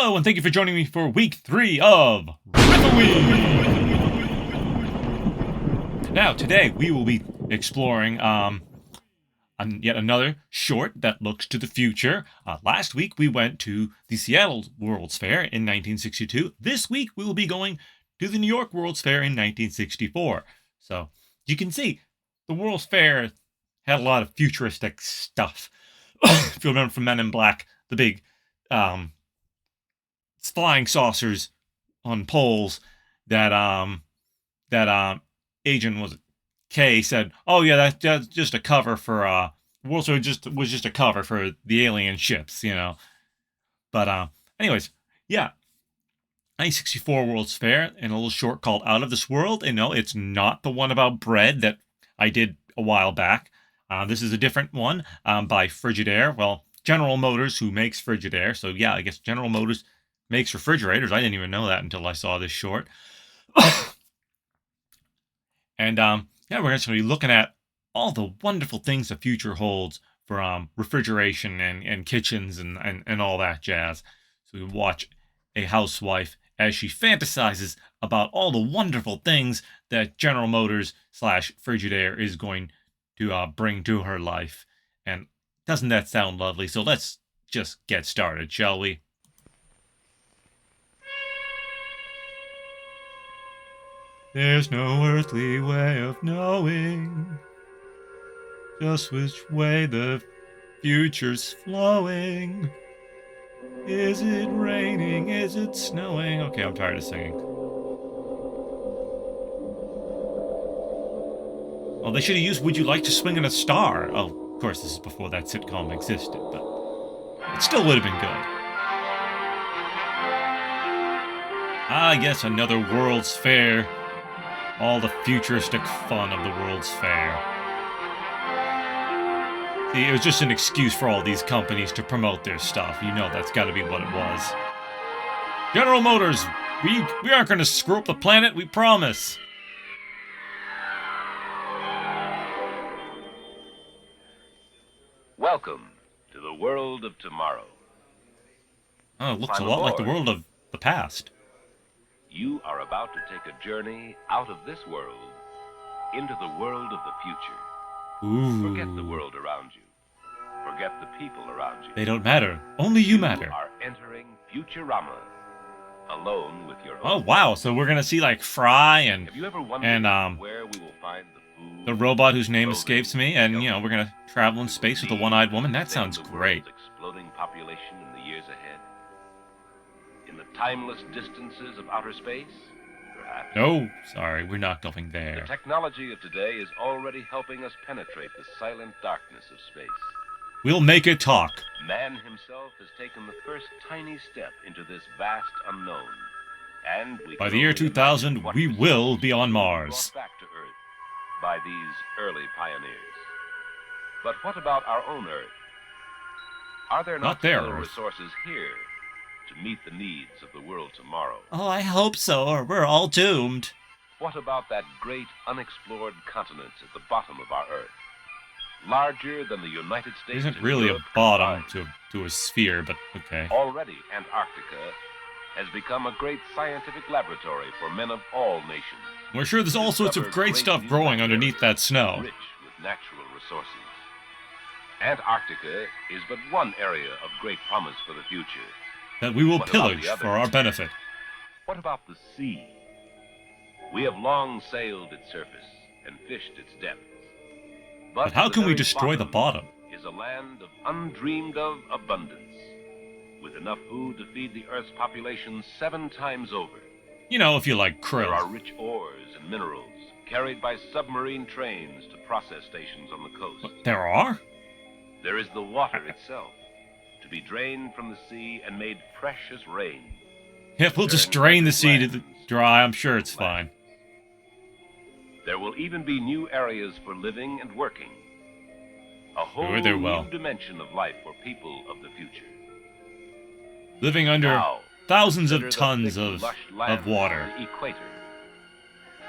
Hello, and thank you for joining me for week 3 of Riffoween! Now, today we will be exploring yet another short that looks to the future. Last week we went to the Seattle World's Fair in 1962. This week we will be going to the New York World's Fair in 1964. So, you can see, the World's Fair had a lot of futuristic stuff. If you remember from Men in Black, the big flying saucers on poles that Agent was K said, "Oh yeah, that's just a cover for World War was just a cover for the alien ships, you know." But anyways, yeah, 1964 World's Fair and a little short called "Out of This World." And no, it's not the one about bread that I did a while back. This is a different one by Frigidaire. Well, General Motors, who makes Frigidaire. So yeah, I guess General Motors makes refrigerators. I didn't even know that until I saw this short. And yeah, we're just going to be looking at all the wonderful things the future holds for refrigeration and kitchens and all that jazz. So we watch a housewife as she fantasizes about all the wonderful things that General Motors / Frigidaire is going to bring to her life. And doesn't that sound lovely? So let's just get started, shall we? There's no earthly way of knowing just which way the future's flowing. Is it raining? Is it snowing? Okay, I'm tired of singing. Oh, they should have used Would You Like to Swing on a Star? Oh, of course, this is before that sitcom existed, but it still would have been good. I guess another World's Fair. All the futuristic fun of the World's Fair. See, it was just an excuse for all these companies to promote their stuff. You know that's got to be what it was. General Motors, we aren't going to screw up the planet, we promise. Welcome to the world of tomorrow. Oh, it looks a lot like the world of the past. You are about to take a journey out of this world into the world of the future. Ooh. Forget the world around you. Forget the people around you. They don't matter. Only you matter. You are entering Futurama alone with your own. Oh wow! So we're gonna see like Fry and Have you ever wondered where we will find the robot whose name escapes me, and you know we're gonna travel in space with a one-eyed woman. That sounds great. Exploding population in the years ahead. In the timeless distances of outer space, perhaps. No, sorry, we're not going there. The technology of today is already helping us penetrate the silent darkness of space. We'll make it talk. Man himself has taken the first tiny step into this vast unknown. And by the year 2000, we will be on Mars. Back to Earth by these early pioneers. But what about our own Earth? Are there not still resources here to meet the needs of the world tomorrow? Oh, I hope so, or we're all doomed. What about that great unexplored continent at the bottom of our Earth? Larger than the United States. Isn't really a bottom to a sphere, but okay. Already, Antarctica has become a great scientific laboratory for men of all nations. We're sure there's all sorts of great stuff growing underneath that snow. Rich with natural resources. Antarctica is but one area of great promise for the future. That we will pillage for our benefit. What about the sea? We have long sailed its surface and fished its depths. But how can we destroy the bottom? Is a land of undreamed of abundance, with enough food to feed the Earth's population 7 times over. You know, if you like krill. There are rich ores and minerals carried by submarine trains to process stations on the coast. But there are? There is the water itself, to be drained from the sea and made fresh as rain. Yeah, we'll just drain the sea to the dry. I'm sure it's fine. There will even be new areas for living and working. A whole new dimension of life for people of the future. Living under thousands of tons of water. Equator.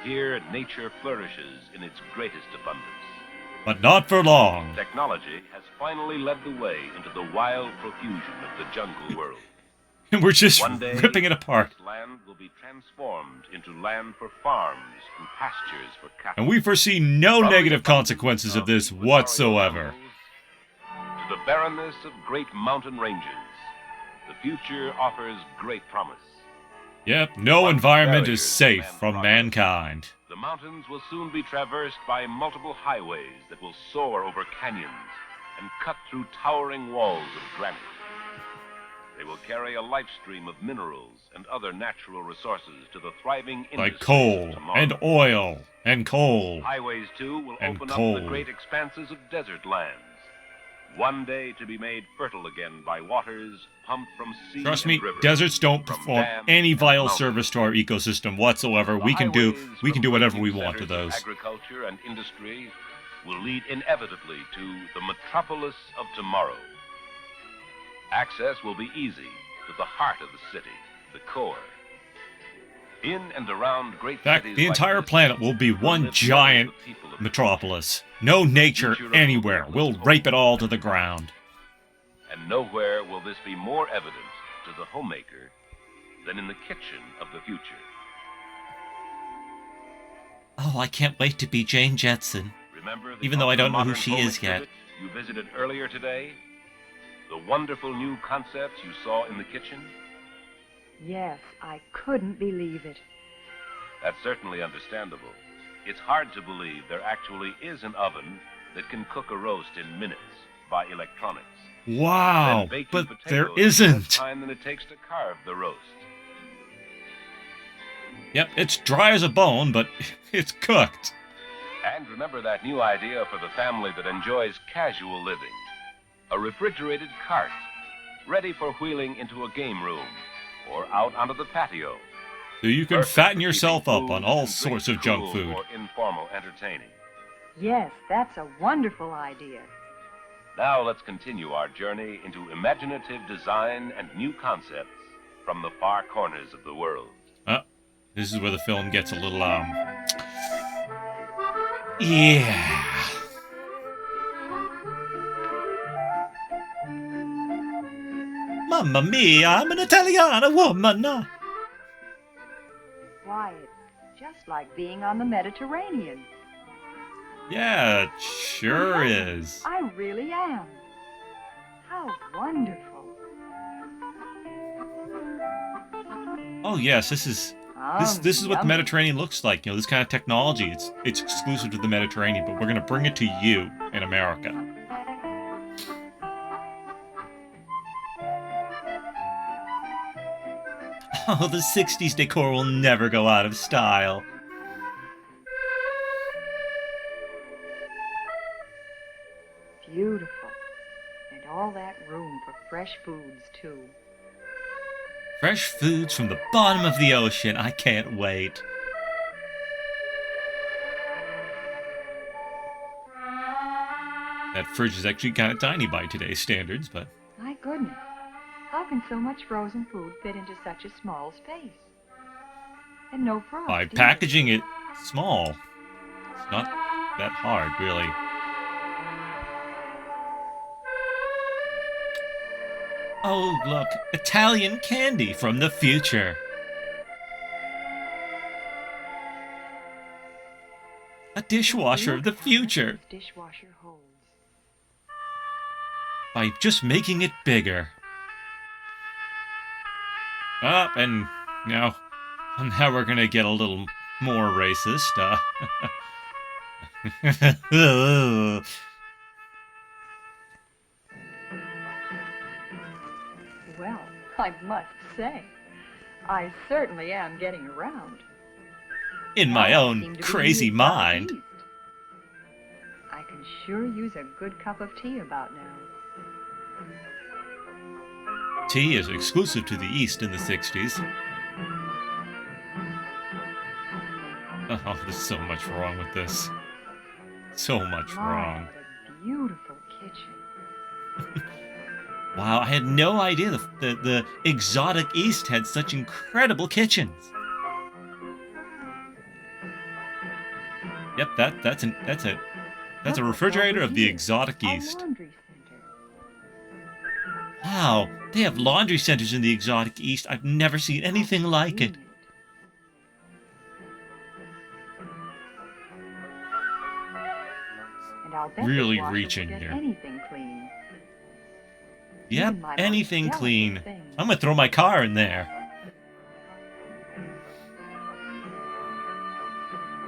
Here, nature flourishes in its greatest abundance. But not for long. Technology has finally led the way into the wild profusion of the jungle world. And we're just One day, ripping it apart. this land will be transformed into land for farms and pastures for cattle. And we foresee no From negative the consequences of this flowering whatsoever. animals to the barrenness of great mountain ranges, the future offers great promise. Yep, no Once environment barriers is to safe man's from progress, mankind. The mountains will soon be traversed by multiple highways that will soar over canyons and cut through towering walls of granite. They will carry a life stream of minerals and other natural resources to the thriving industries Like coal, of tomorrow. and oil, and coal. Highways, too, will and open coal. up the great expanses of desert lands, one day to be made fertile again by waters pumped from sea Trust and me, rivers, deserts don't from perform dams any and vital mountains. service to our ecosystem whatsoever. The We can do highways whatever from we new want to centers of those. Agriculture and industry will lead inevitably to the metropolis of tomorrow. Access will be easy to the heart of the city, the core. In and around great In fact, cities the like entire this, planet will be will one live giant the people of the metropolis. No nature future of anywhere. the We'll world. rape it all to the ground. And nowhere will this be more evident to the homemaker than in the kitchen of the future. Oh, I can't wait to be Jane Jetson. Remember the Even though I don't know who modern she home is yet. exhibit you visited earlier today? The wonderful new concepts you saw in the kitchen? Yes, I couldn't believe it. That's certainly understandable. It's hard to believe there actually is an oven that can cook a roast in minutes by electronics. Wow, Then baking but potatoes there in less isn't. time than it takes to carve the roast. Yep, it's dry as a bone, but it's cooked. And remember that new idea for the family that enjoys casual living. A refrigerated cart, ready for wheeling into a game room or out onto the patio. So you can Perfect fatten for yourself keeping up on food all and sorts drinks of junk cool food. or informal entertaining. Yes, that's a wonderful idea. Now let's continue our journey into imaginative design and new concepts from the far corners of the world. This is where the film gets a little, yeah. Mamma mia, I'm an Italiana woman. Why, it's just like being on the Mediterranean. Yeah, it sure is. I really am. How wonderful. Oh yes, this is what the yummy. Mediterranean looks like. You know, this kind of technology. It's exclusive to the Mediterranean, but we're gonna bring it to you in America. Oh, the 60s decor will never go out of style. Beautiful. And all that room for fresh foods, too. Fresh foods from the bottom of the ocean. I can't wait. That fridge is actually kind of tiny by today's standards, but... My goodness. How can so much frozen food fit into such a small space? And no frost. by either. packaging it small, it's not that hard, really. Oh, look, Italian candy from the future. A dishwasher of the future. Dishwasher holds. By just making it bigger. And now we're gonna get a little more racist. Well, I must say, I certainly am getting around. In my Now I own seem to be crazy in the mind. Southeast. I can sure use a good cup of tea about now. Tea is exclusive to the East in the 60s. Oh, there's so much wrong with this. So much wrong. My, what a beautiful kitchen. Wow, I had no idea the exotic East had such incredible kitchens. Yep, that's a refrigerator of the exotic A East. laundry center. Wow, They have laundry centers in the exotic East. I've never seen anything like it. And I'll bet Really this washer reaching will get here. anything clean. Yep, Even my most anything delicate clean. things. I'm gonna throw my car in there.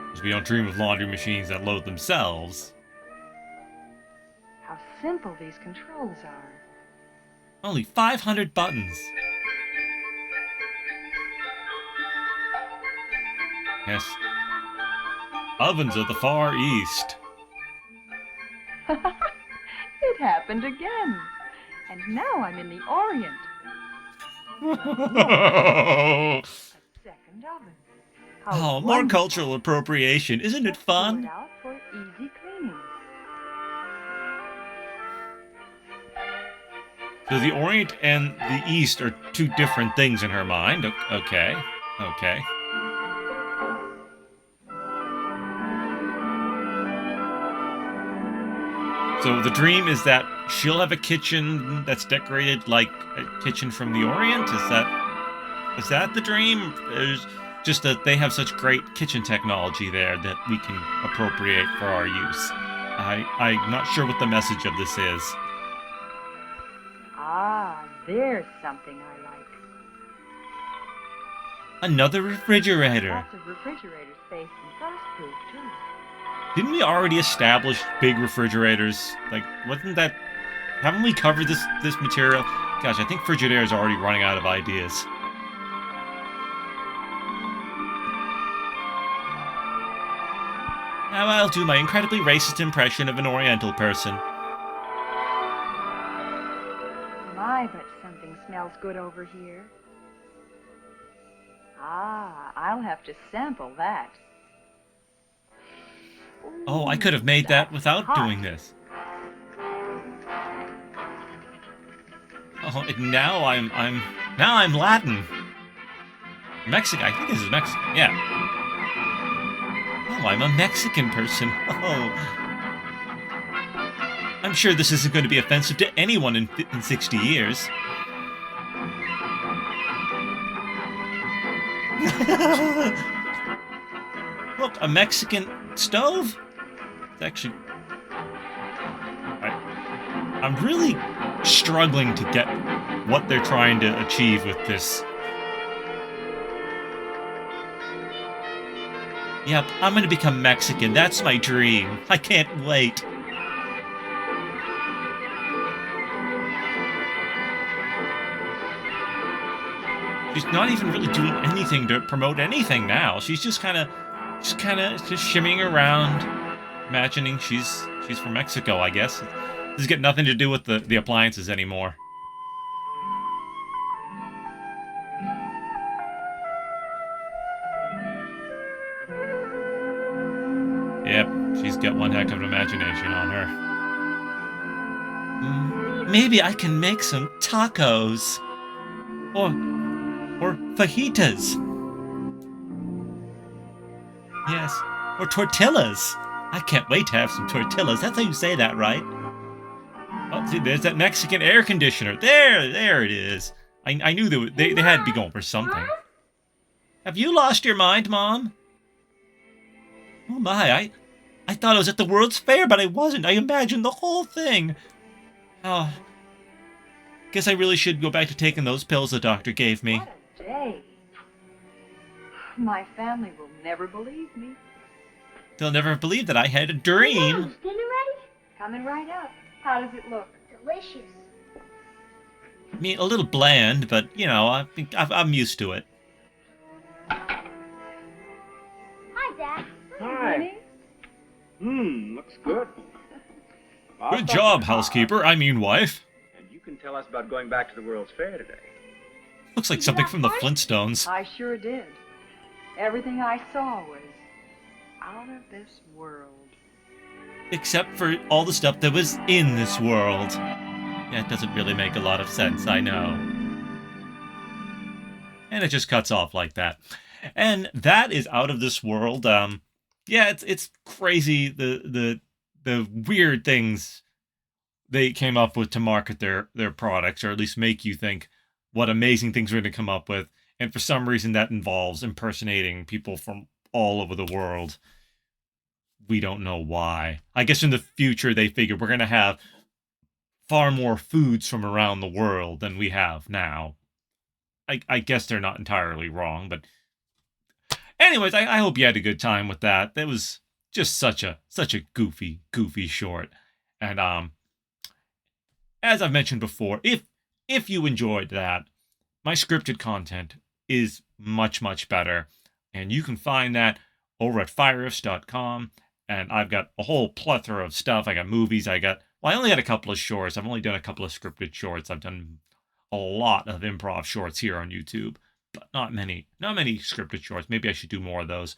Because we don't dream of laundry machines that load themselves. How simple these controls are. Only 500 buttons. Yes. Ovens of the Far East. It happened again. And now I'm in the Orient. A second oven. How Oh, more wonderful. cultural appropriation. Isn't it Let's pull fun? it out for easy cleaning. So the Orient and the East are two different things in her mind. Okay. Okay. So the dream is that she'll have a kitchen that's decorated like a kitchen from the Orient? Is that the dream? There's just that they have such great kitchen technology there that we can appropriate for our use. I'm not sure what the message of this is. Ah, there's something I like. Another refrigerator. Lots of refrigerator space and frostproof, too. Didn't we already establish big refrigerators? Like, wasn't that... Haven't we covered this material? Gosh, I think Frigidaire is already running out of ideas. Now I'll do my incredibly racist impression of an Oriental person. My, but something smells good over here. Ah, I'll have to sample that. Oh, I could have made that without hot. doing this. Oh, and now I'm Latin. Mexican. I think this is Mexican. Yeah. Oh, I'm a Mexican person. Oh. I'm sure this isn't going to be offensive to anyone in 60 years. Look, a Mexican stove? It's actually... I'm really struggling to get what they're trying to achieve with this. Yep, I'm gonna become Mexican. That's my dream. I can't wait. She's not even really doing anything to promote anything now. She's just kind of shimmying around, imagining she's from Mexico, I guess. This has got nothing to do with the appliances anymore. Yep, she's got one heck of an imagination on her. Maybe I can make some tacos. Or fajitas. Yes, or tortillas. I can't wait to have some tortillas. That's how you say that, right? Oh, see, there's that Mexican air conditioner. There it is. I knew they had to be going for something. Have you lost your mind, Mom? Oh my, I thought I was at the World's Fair, but I wasn't. I imagined the whole thing. Oh, guess I really should go back to taking those pills the doctor gave me. What a day. My family will never believe me. They'll never believe that I had a dream. Mom, is dinner ready? Coming right up. How does it look? Delicious. I mean, a little bland, but, you know, I'm used to it. Hi, Dad. Honey? Looks good. Good job, housekeeper. I mean, wife. And you can tell us about going back to the World's Fair today. Looks like something from the Flintstones. I sure did. Everything I saw was out of this world. Except for all the stuff that was in this world. Yeah, it doesn't really make a lot of sense, I know. And it just cuts off like that. And that is out of this world. Yeah, it's crazy the weird things they came up with to market their products, or at least make you think what amazing things we're going to come up with. And for some reason, that involves impersonating people from all over the world. We don't know why. I guess in the future, they figure we're going to have far more foods from around the world than we have now. I guess they're not entirely wrong, but anyways, I hope you had a good time with that. That was just such a goofy short. And as I've mentioned before, if you enjoyed that, my scripted content is much better, and you can find that over at FireRiffs.com. And I've got a whole plethora of stuff. I got movies. I only had a couple of shorts. I've only done a couple of scripted shorts. I've done a lot of improv shorts here on YouTube, but not many scripted shorts. Maybe I should do more of those.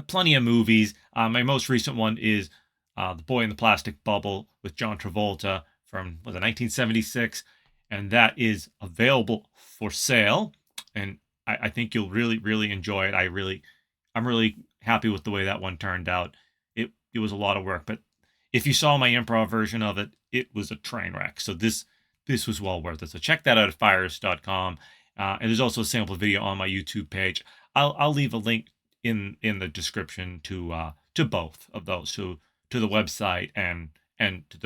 Plenty of movies. My most recent one is The Boy in the Plastic Bubble with John Travolta from, was it 1976? And that is available for sale. And I think you'll really enjoy it. I'm really happy with the way that one turned out. It was a lot of work, but if you saw my improv version of it, it was a train wreck. So this was well worth it. So check that out at FireRiffs.com. And there's also a sample video on my YouTube page. I'll leave a link in the description to both of those, to the website and to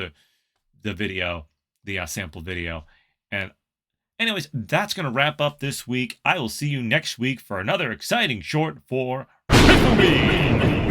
the video, the sample video. And anyways, that's going to wrap up this week. I will see you next week for another exciting short for Riffoween.